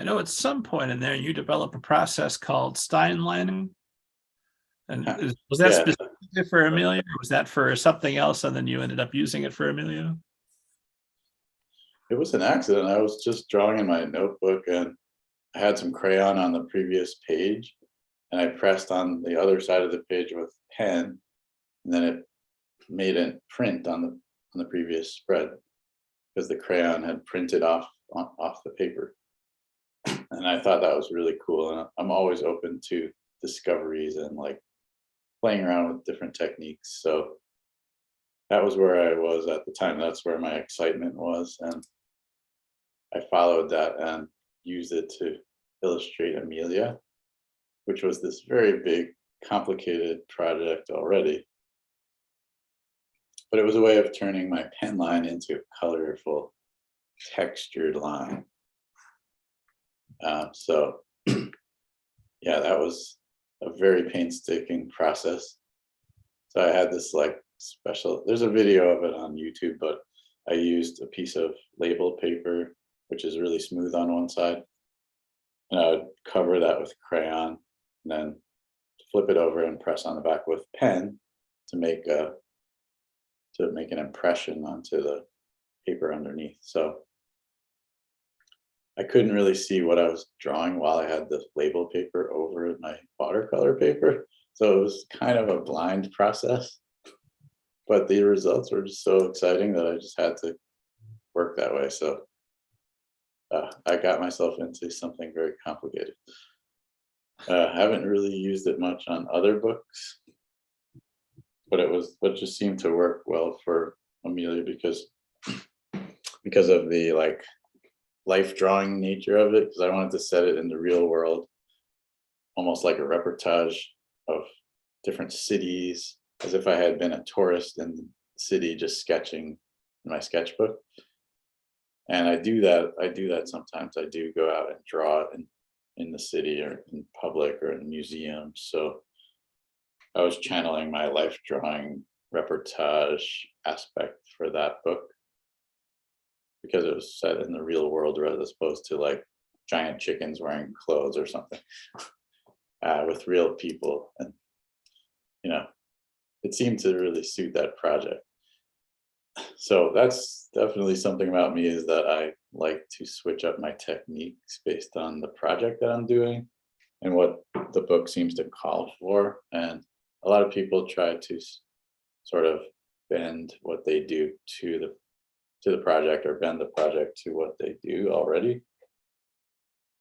I know at some point in there you develop a process called Steinlining. And was that Yeah, specifically for Amelia, or was that for something else, and then you ended up using it for Amelia? it was an accident. I was just drawing in my notebook and I had some crayon on the previous page and I pressed on the other side of the page with pen and then it made a print on the previous spread because the crayon had printed off the paper. And I thought that was really cool. And I'm always open to discoveries and like playing around with different techniques. So that was where I was at the time. That's where my excitement was. And I followed that and used it to illustrate Amelia, which was this very big, complicated project already. But it was a way of turning my pen line into a colorful, textured line. So, yeah, that was a very painstaking process. So I had this like special, there's a video of it on YouTube, but I used a piece of label paper, which is really smooth on one side. And I would cover that with crayon and then flip it over and press on the back with pen to make an impression onto the paper underneath. So I couldn't really see what I was drawing while I had the label paper over my watercolor paper. So it was kind of a blind process, but the results were just so exciting that I just had to work that way. So I got myself into something very complicated. Haven't really used it much on other books, but it just seemed to work well for Amelia because of the like life drawing nature of it, because I wanted to set it in the real world, almost like a reportage of different cities, as if I had been a tourist in the city just sketching in my sketchbook. And I do that sometimes. I do go out and draw in the city or in public or in museums. So I was channeling my life drawing reportage aspect for that book because it was set in the real world as opposed to like giant chickens wearing clothes or something with real people. And, it seemed to really suit that project. So that's definitely something about me, is that I like to switch up my techniques based on the project that I'm doing and what the book seems to call for. And a lot of people try to sort of bend what they do to the project, or bend the project to what they do already.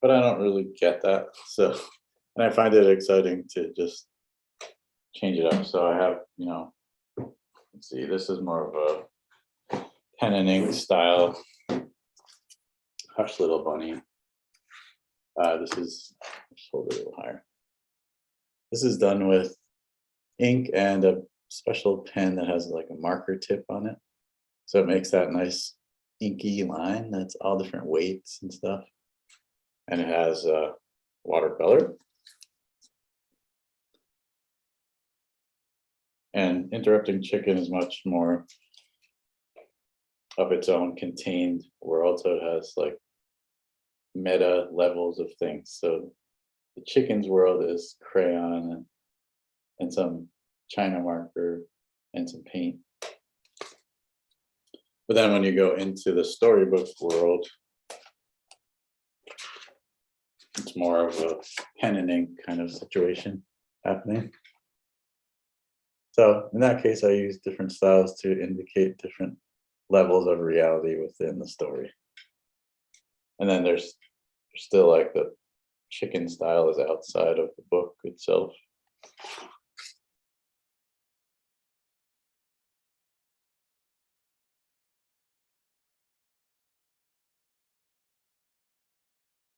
But I don't really get that. So, and I find it exciting to just change it up. So I have, let's see, this is more of a pen and ink style. Hush Little Bunny. This is, let's hold it a little higher. This is done with ink and a special pen that has like a marker tip on it. So it makes that nice inky line that's all different weights and stuff. And it has watercolor. And Interrupting Chicken is much more of its own contained world. So it has like meta levels of things. So the chicken's world is crayon and some China marker and some paint. But then when you go into the storybook world, it's more of a pen and ink kind of situation happening. So in that case, I use different styles to indicate different levels of reality within the story. And then there's still like the chicken style is outside of the book itself.